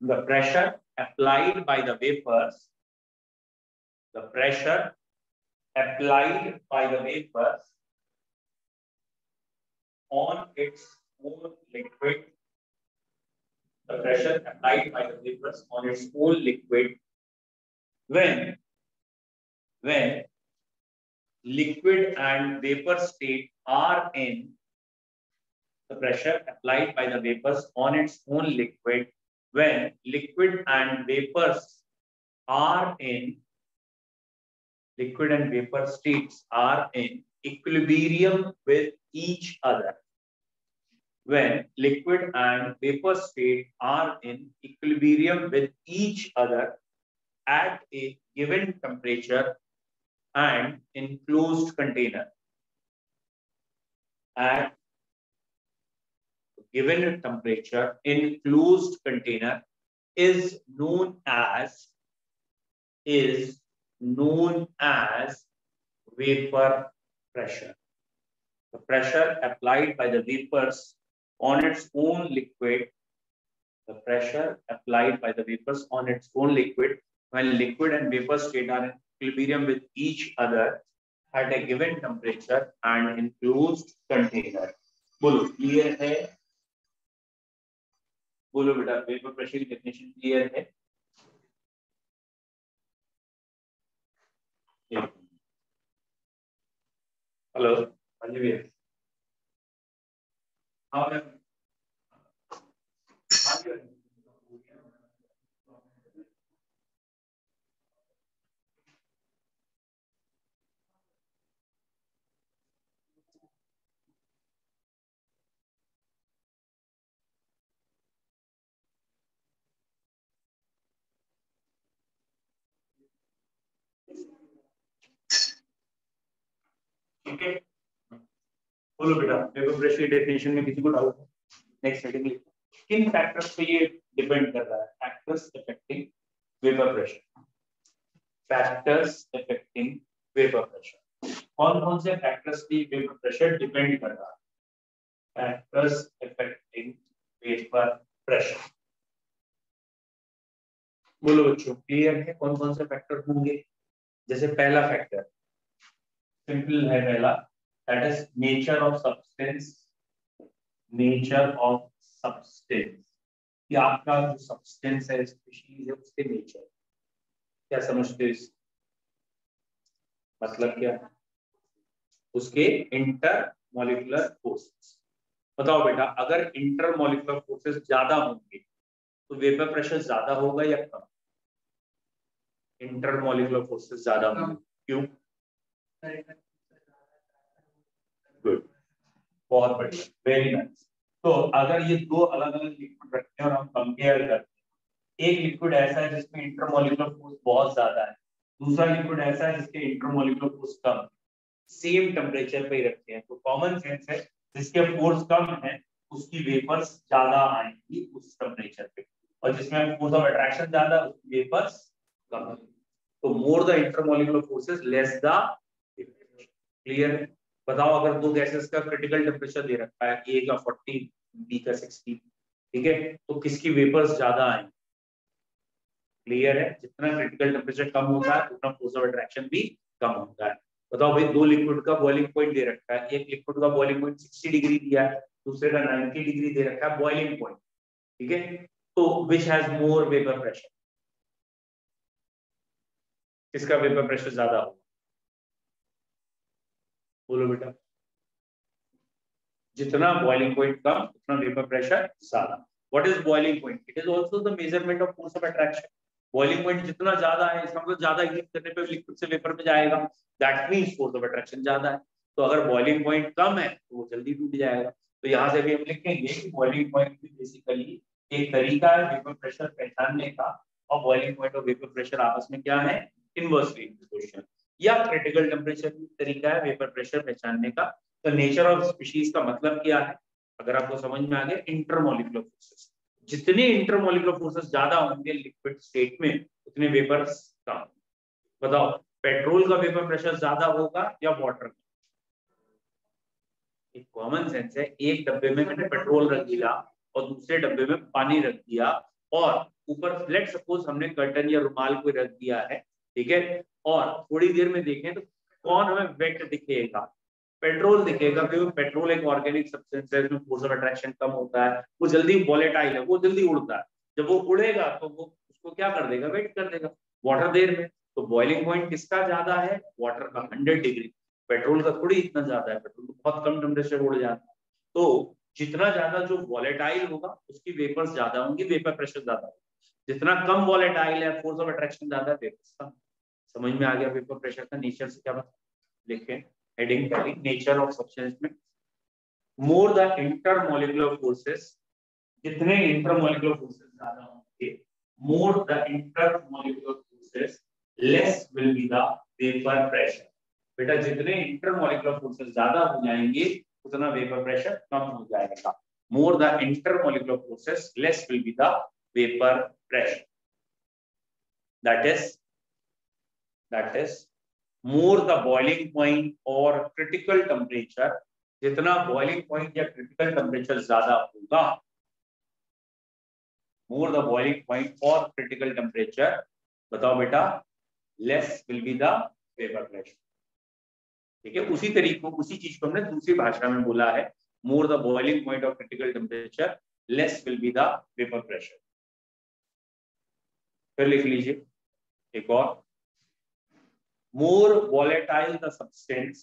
the pressure applied by the vapors, the pressure applied by the vapors on its own liquid, the pressure applied by the vapors on its own liquid when liquid and vapor state are in, the pressure applied by the vapors on its own liquid when liquid and vapors are in, liquid and vapor states are in equilibrium with each other, when liquid and vapor state are in equilibrium with each other at a given temperature and enclosed container. At given temperature in closed container is known as vapor pressure. The pressure applied by the vapors on its own liquid, the pressure applied by the vapors on its own liquid when liquid and vapor state are in equilibrium with each other at a given temperature and enclosed container. बोलो clear है? बोलो बेटा, vapour pressure की definition clear है? Hello, हाँ जी भैया। हाँ ma'am, हाँ जी। ठीक है, बोलो बेटा, वेपर प्रेशर की डेफिनेशन में किसी को डाउट है? नेक्स्ट हेडिंग लिखो, किन फैक्टर्स पे ये डिपेंड कर रहा है? Factors affecting vapour pressure, factors affecting vapour pressure. कौन कौन से फैक्टर्स पे वेपर प्रेशर डिपेंड कर रहा है? Factors affecting vapour pressure. बोलो बच्चों, क्लियर है कौन कौन से फैक्टर होंगे? जैसे पहला फैक्टर सिंपल है, पहला that is nature of substance, nature of substance, कि आपका जो सब्सटेंस है, स्पीशीज है, उसके नेचर। क्या समझते हो इस मतलब क्या? उसके इंटर मॉलिक्यूलर फोर्सेस। बताओ बेटा, अगर इंटर मॉलिक्यूलर फोर्सेस ज्यादा होंगे तो वेपर प्रेशर ज्यादा होगा या कम? इंटर मॉलिक्यूलर फोर्सेस ज्यादा होंगे, क्यों? गुड, बहुत बढ़िया, वेरी नाइस। तो अगर ये दो अलग अलग लिक्विड रखते हैं और हम कंपेयर करते हैं, एक लिक्विड ऐसा है जिसमें इंटरमॉलिक्यूलर फोर्स बहुत ज्यादा है, दूसरा लिक्विड ऐसा है जिसके इंटरमॉलिक्यूलर फोर्स कम है, सेम टेम्परेचर पे ही रखते हैं, तो कॉमन सेंस है जिसके फोर्स कम है उसकी वेपर्स ज्यादा आएंगी उस टेम्परेचर पे, और जिसमें फोर्स ऑफ अट्रैक्शन ज्यादा उसकी वेपर्स कम है। तो more the intermolecular forces less the. Clear? बताओ, अगर दो गैसेस का क्रिटिकल टेम्परेचर दे रखा है, ए का 40, बी का 60, ठीक है, तो किसकी वेपर्स ज्यादा आएंगी? क्लियर है? जितना क्रिटिकल टेम्परेचर कम होता है उतना फोर्स ऑफ अट्रैक्शन भी कम होता है। बताओ भाई, दो लिक्विड का बॉइलिंग पॉइंट दे रखा है, एक लिक्विड का बॉइलिंग पॉइंट 60 डिग्री दिया है, दूसरे का 90 डिग्री दे रखा है बॉइलिंग पॉइंट, ठीक है, तो which has more vapour pressure? किसका वेपर प्रेशर ज्यादा होगा? बोलो बेटा। जितना बॉइलिंग पॉइंट कम उतना वेपर प्रेशर ज्यादा। What is boiling point? It is also the measurement of force of attraction. Boiling point जितना ज्यादा है, इसका मतलब ज्यादा हीट करने पे लिक्विड से वेपर में जाएगा, that means force of attraction ज्यादा है। तो अगर बॉइलिंग पॉइंट कम है तो वो जल्दी टूट जाएगा। तो यहाँ से भी हम लिखेंगे कि बॉइलिंग पॉइंट भी बेसिकली एक तरीका है वेपर प्रेशर पहचानने का, और बॉइलिंग पॉइंट और वेपर प्रेशर आपस में क्या है? Inversely proportional. या क्रिटिकल टेम्परेचर भी तरीका है वेपर प्रेशर पहचानने का। तो नेचर ऑफ स्पीशीज का मतलब क्या है? अगर आपको समझ में आ गया, इंटरमॉलिक्यूलर फोर्सेस, जितने इंटरमॉलिक्यूलर फोर्सेस ज्यादा होंगे लिक्विड स्टेट में उतने वेपर्स कम। बताओ, पेट्रोल का वेपर प्रेशर ज्यादा होगा या वाटर का? एक कॉमन सेंस है, एक डब्बे में मैंने पेट्रोल रख दिया और दूसरे डब्बे में पानी रख दिया, और ऊपर लेट सपोज हमने कर्टन या रुमाल को रख दिया है, ठीक है, और थोड़ी देर में देखें तो कौन हमें वेट दिखेगा, पेट्रोल दिखेगा, क्योंकि पेट्रोल एक ऑर्गेनिक सब्सटेंस है, उसमें फोर्स ऑफ अट्रैक्शन कम होता है, वो जल्दी वॉलेटाइल है, वो जल्दी उड़ता है, जब वो उड़ेगा तो वो उसको क्या कर देगा, वेट कर देगा वाटर देर में। तो बॉइलिंग पॉइंट किसका ज्यादा है, वाटर का 100 डिग्री, पेट्रोल का थोड़ी इतना ज्यादा है, पेट्रोल तो बहुत कम टेम्परेचर उड़ जाता है। तो जितना ज्यादा जो वॉलेटाइल होगा उसकी वेपर्स ज्यादा होंगी, वेपर प्रेशर ज्यादा होगा, जितना कम वॉलेटाइल है, फोर्स ऑफ अट्रैक्शन ज्यादा है, वेपर्स कम। समझ में आ गया वेपर प्रेशर का नेचर से क्या बता, लिखें हेडिंग पहली, नेचर ऑफ सब्सटेंस में मोर द इंटरमोलिकुलर फोर्सेस, जितने इंटरमोलिकुलर फोर्सेस ज्यादा होंगे, more the intermolecular forces less will be the vapour pressure. बेटा जितने इंटरमोलिकुलर फोर्सेस ज्यादा हो जाएंगे उतना वेपर प्रेशर कम हो जाएगा। More the intermolecular forces less will be the vapour pressure, that is more the boiling point or critical temperature, जितना boiling point या critical temperature ज्यादा होगा, more the boiling point or critical temperature, बताओ बेटा, less will be the vapor pressure। ठीक है, उसी तरीके को, उसी चीज को हमने दूसरी भाषा में बोला है, more the boiling point or critical temperature less will be the vapor pressure। फिर लिख लीजिए एक और, more volatile the substance,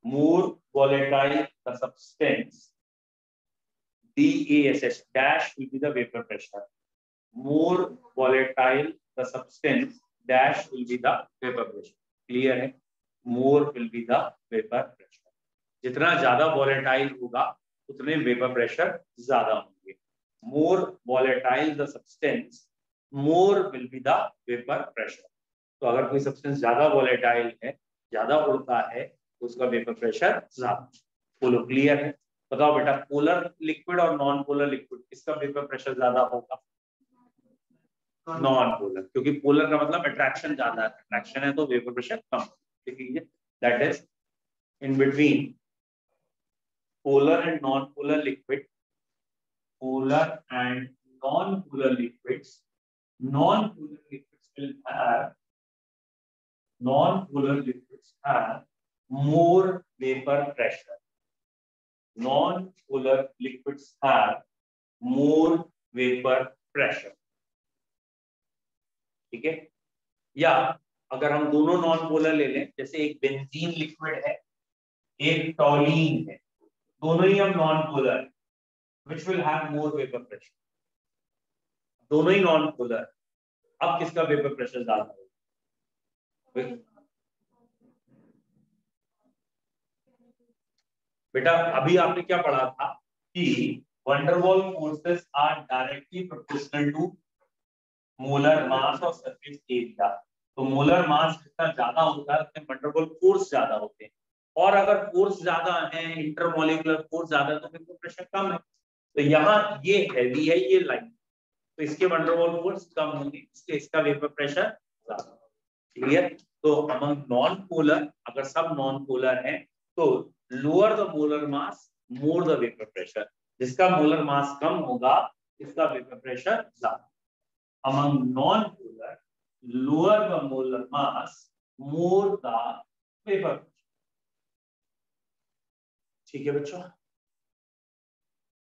more volatile the substance, DASS dash will be the vapor pressure, more volatile the substance dash will be the vapor pressure। Clear है, more will be the vapor pressure, जितना ज्यादा volatile होगा उतने vapor pressure ज्यादा होंगे। more volatile the substance, more will be the vapor pressure। तो अगर कोई सब्सटेंस ज्यादा वॉलेटाइल है, ज्यादा उड़ता है, तो उसका वेपर प्रेशर ज्यादा। बोलो क्लियर है, बताओ बेटा पोलर लिक्विड और नॉन पोलर लिक्विड किसका वेपर प्रेशर ज्यादा होगा, नॉन पोलर, क्योंकि पोलर का मतलब अट्रैक्शन ज्यादा है, अट्रैक्शन है तो वेपर प्रेशर कम। ठीक है, that is in between polar and non polar liquid, polar and non polar liquids, non polar liquids will have, non-polar liquids have more vapor pressure, non-polar liquids have more vapor pressure। ठीक है, या अगर हम दोनों non polar ले लें, जैसे एक बेंजीन लिक्विड है, एक टॉलीन है, दोनों ही हम non polar, which will have more vapor pressure, दोनों ही नॉन पोलर, अब किसका वेपर प्रेशर ज्यादा होगा, बेटा अभी आपने क्या पढ़ा था कि van der Waals forces are directly proportional to molar mass और सरफेस एरिया। तो मोलर मास जितना ज्यादा होता है उतने वंडरवॉल फोर्स ज्यादा होते हैं, और अगर फोर्स ज्यादा है, इंटरमोलिकुलर फोर्स ज्यादा है, तो वेपर प्रेशर कम है। तो यहाँ ये हैवी है ये लाइन, तो इसके वंडरवॉल फोर्स कम होंगे, इसलिए इसका वेपर प्रेशर ज्यादा। क्लियर, तो अमंग नॉन पोलर, अगर सब नॉन पोलर हैं तो lower the molar mass more the vapour pressure, जिसका मोलर मास कम होगा इसका वेपर प्रेशर ज्यादा। Among non polar lower the molar mass more the vapour pressure. ठीक है बच्चों,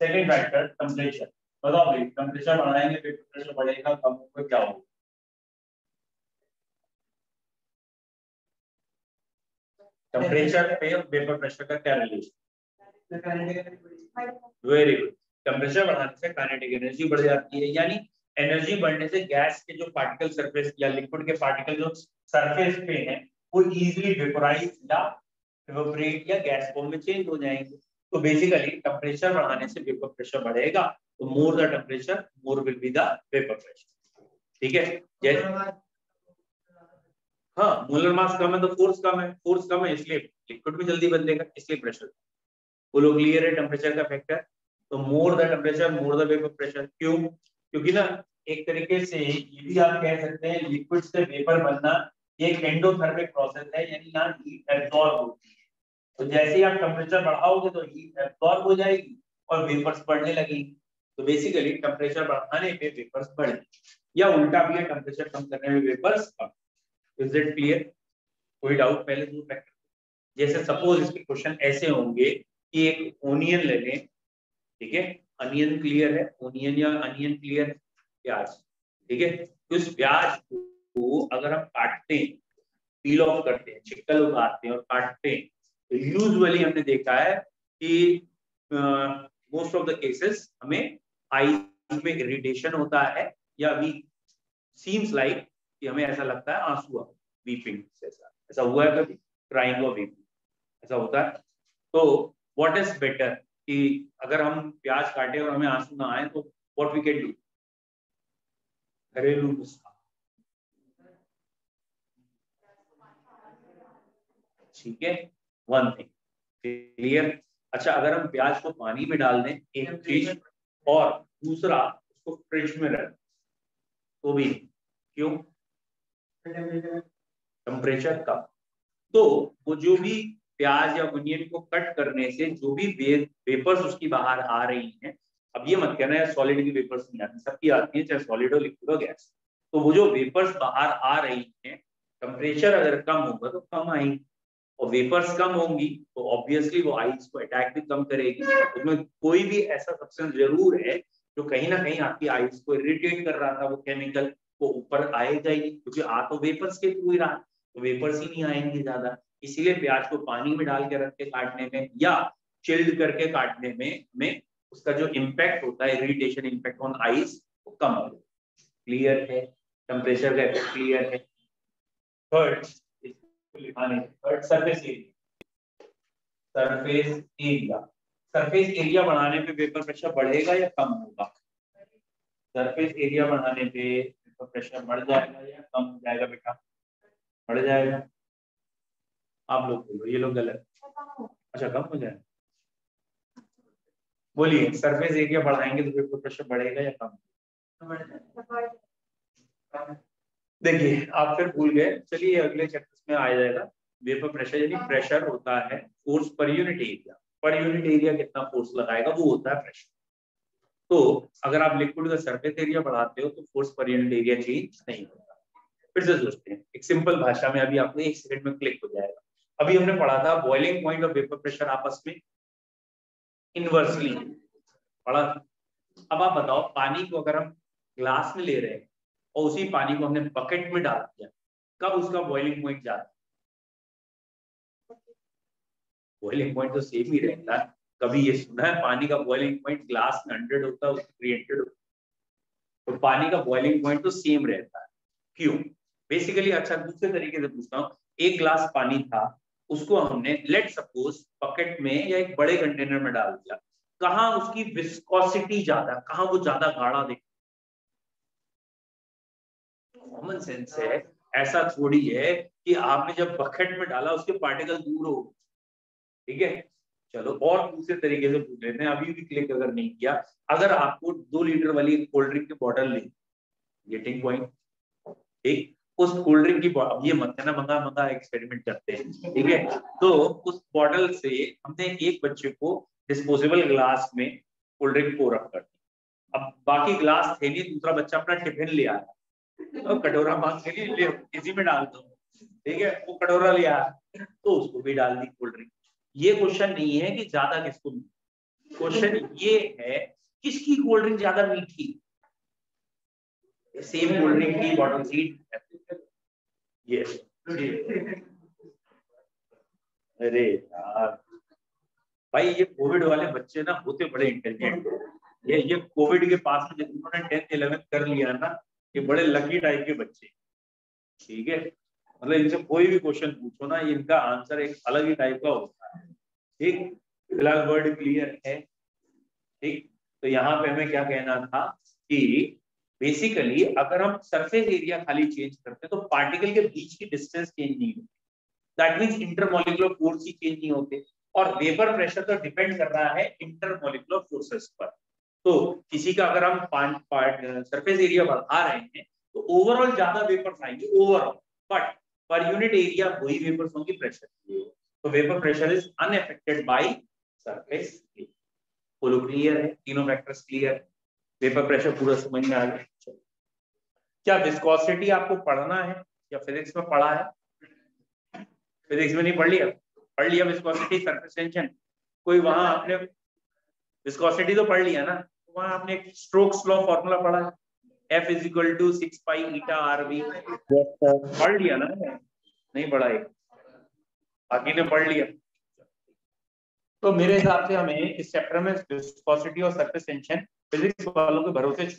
सेकेंड फैक्टर टेम्परेचर, बताओ भाई टेम्परेचर बढ़ाएंगे वेपर प्रेशर बढ़ेगा, कम होगा, क्या होगा, टेम्परेचर पे वेपर प्रेशर का क्या रिलेशन, वेरी गुड, टेम्परेचर बढ़ाने से काइनेटिक एनर्जी बढ़ जाती है, यानी एनर्जी बढ़ने से गैस के जो पार्टिकल सरफेस या लिक्विड के पार्टिकल जो सरफेस पे हैं वो इजीली वेपोराइज या इवेपोरेट या गैस फॉर्म में चेंज हो जाएंगे। तो बेसिकली टेम्परेचर बढ़ाने से वेपर प्रेशर बढ़ेगा, तो more the temperature more will be the vapour pressure. ठीक है, जैसे हाँ मोलर मास कम है तो फोर्स कम है, फोर्स कम है इसलिए लिक्विड भी जल्दी बदलेगा, इसलिए प्रेशर। वो लोग क्लियर है टेम्परेचर का फैक्टर। तो more the temperature more the vapour pressure, क्यों, क्योंकि ना एक तरीके से ये भी आप कह सकते हैं लिक्विड से वेपर बनना एक एंडोथर्मिक प्रोसेस है, यानी यहाँ हीट एब्जॉर्ब होती है। तो जैसे ही आप टेम्परेचर बढ़ाओगे तो हीट एब्जॉर्ब हो जाएगी और वेपर्स बढ़ने लगेगी। तो बेसिकली टेम्परेचर बढ़ाने पे वेपर्स बढ़े, या उल्टा भी है, टेम्परेचर कम करने में वेपर्स कम। Is it clear? कोई डाउट पहले दो फैक्टर? जैसे सपोज इसके क्वेश्चन ऐसे होंगे कि एक ओनियन ले लें, ठीक है, अनियन क्लियर है, ओनियन या अनियन क्लियर है, प्याज, ठीक है, तो इस प्याज को अगर हम काटते हैं, पील ऑफ करते हैं, छिकल उतारते हैं और काटते हैं, तो यूजुअली हमने देखा है कि मोस्ट ऑफ द केसेस हमें आईज में इरिटेशन होता है, या वी सीम्स लाइक कि हमें ऐसा लगता है आंसू, वीपिंग जैसा। ऐसा हुआ है कभी? क्राइंग और वीपिंग ऐसा होता है? तो व्हाट इज बेटर कि अगर हम प्याज काटे और हमें आंसू ना आए तो व्हाट वी कैन डू? घरेलू नुस्खा, ठीक है, वन थिंग क्लियर। अच्छा, अगर हम प्याज को पानी में डाल दें एक चीज, और दूसरा उसको फ्रिज में रख, तो भी क्यों? टेम्परेचर कम। तो वो जो भी प्याज या अनियन को कट करने से जो भी वेपर्स उसकी बाहर आ रही हैं, अब ये मत कहना है सॉलिड की वेपर्स नहीं आती, सबकी आती है, चाहे सॉलिड हो लिक्विड हो गैस। तो वो जो वेपर्स बाहर आ रही हैं, टेम्परेचर अगर कम होगा तो कम आएंगी, और वेपर्स कम होंगी तो ऑब्वियसली वो आइस को अटैक भी कम करेगी। उसमें कोई भी ऐसा सब्सटेंस जरूर है जो कहीं ना कहीं आपकी आइस को इरिटेट कर रहा था, वो केमिकल वो ऊपर आएगा ही, क्योंकि आ तो वेपर्स के थ्रू ही रहा, तो वेपर्स ही नहीं आएंगे ज्यादा। इसीलिए प्याज को पानी में डाल के रख के काटने में या चिल्ड करके काटने में उसका जो इम्पैक्ट होता है, इरिटेशन इम्पैक्ट ऑन आइस, वो कम हो। क्लियर है? टेम्परेचर का इफेक्ट क्लियर है। Third third surface area. Surface area, surface area बढ़ाने पे वेपर प्रेशर बढ़ेगा या कम होगा? सरफेस एरिया बढ़ाने पे वेपर प्रेशर बढ़ जाएगा या कम हो जाएगा? बेटा बढ़ जाएगा। आप लोग बोलो, ये लोग गलत। अच्छा, कम हो जाएगा। बोलिए, सरफेस एरिया बढ़ाएंगे तो वेपर प्रेशर बढ़ेगा या कम? देखिए, आप फिर भूल गए, चलिए अगले चैप्टर में आ जाएगा। वेपर प्रेशर यानी प्रेशर होता है force per unit area, per unit area कितना फोर्स लगाएगा वो होता है प्रेशर। तो अगर आप लिक्विड का सरफेस एरिया बढ़ाते हो तो force per unit area change नहीं होता। फिर से सोचते हैं एक सिंपल भाषा में, अभी आपको एक सेकंड में क्लिक हो जाएगा। अभी हमने पढ़ा था बॉइलिंग पॉइंट और वेपर प्रेशर आपस में इनवर्सली पढ़ा। अब आप बताओ, पानी को अगर हम ग्लास में ले रहे हैं और उसी पानी को हमने बकेट में डाल दिया, कब उसका बॉइलिंग पॉइंट जाता है? बॉइलिंग पॉइंट तो सेम ही रहता है। कभी ये सुना है पानी का बॉइलिंग पॉइंट ग्लास में 100 होता है, उसमें 300 होता है? तो पानी का बॉइलिंग पॉइंट तो सेम रहता है। क्यों? बेसिकली, अच्छा दूसरे तरीके से पूछता हूँ, एक ग्लास पानी था, उसको हमने लेट सपोज बकेट में या एक बड़े कंटेनर में डाल दिया, कहाँ उसकी विस्कोसिटी ज्यादा, कहाँ वो ज्यादा गाढ़ा दिखता? कॉमन सेंस है, ऐसा थोड़ी है कि आपने जब बकेट में डाला उसके पार्टिकल दूर हो, ठीक है। चलो और दूसरे तरीके से पूछ लेते हैं, अभी भी क्लिक अगर नहीं किया, अगर आपको 2 लीटर वाली कोल्ड ड्रिंक की बोतल ली, गेटिंग पॉइंट, ठीक, उस कोल्ड ड्रिंक की, अब ये मत कहना मंगा मंगा एक्सपेरिमेंट करते हैं, ठीक है, तो उस बॉटल से हमने एक बच्चे को डिस्पोजेबल ग्लास में कोल्ड ड्रिंक को रख कर, अब बाकी ग्लास थे नहीं, दूसरा बच्चा अपना टिफिन ले आया, तो कटोरा मांग के लिए ले इसी में डाल दो, ठीक है, वो कटोरा लिया तो उसको भी डाल दी कोल्ड ड्रिंक। ये क्वेश्चन नहीं है कि ज्यादा किसको, क्वेश्चन ये है किसकी कोल्ड ड्रिंक ज्यादा मीठी, सेम कोल्ड ड्रिंक की बॉटल सीट। ये अरे यार भाई, ये कोविड वाले बच्चे ना होते बड़े इंटेलिजेंट, ये कोविड के पास में जिन्होंने 10th 11th कर लिया ना, ये बड़े लकी टाइप के बच्चे, ठीक है, मतलब इनसे कोई भी क्वेश्चन पूछो ना, इनका आंसर एक अलग ही टाइप का होता है, ठीक। फिलहाल वर्ड क्लियर है, ठीक। तो यहाँ पे हमें क्या कहना था कि बेसिकली अगर हम सरफेस एरिया खाली चेंज करते हैं तो पार्टिकल के बीच की डिस्टेंस चेंज नहीं होती, that means intermolecular force he change नहीं होते, और वेपर प्रेशर तो डिपेंड कर रहा है इंटरमॉलिक्यूलर फोर्सेस पर। तो किसी का अगर हम सरफेस एरिया बढ़ा रहे हैं तो ओवरऑल ज्यादा वेपर्स आएंगे overall, but per unit area वही वेपर्स होंगे प्रेशर के, तो vapour pressure is unaffected by surface area. बोलो क्लियर है? तीनों फैक्टर्स क्लियर? वेपर प्रेशर पूरा समझ में आ गया। क्या विस्कोसिटी आपको पढ़ना है या फिजिक्स में पढ़ा है? फिजिक्स में नहीं पढ़ लिया? पढ़ लिया विस्कोसिटी, सरफेस टेंशन। कोई वहां आपने विस्कोसिटी तो पढ़ लिया ना, वहां आपने एक स्ट्रोक्स लॉ फॉर्मूला पढ़ा है, F = 6 पाई ईटा RV, पढ़ लिया ना? नहीं पढ़ा है, बाकी ने पढ़ लिया। तो मेरे हिसाब से हमें इस चैप्टर में विस्कोसिटी और सरफेस टेंशन फिजिक्स वालों के भरोसे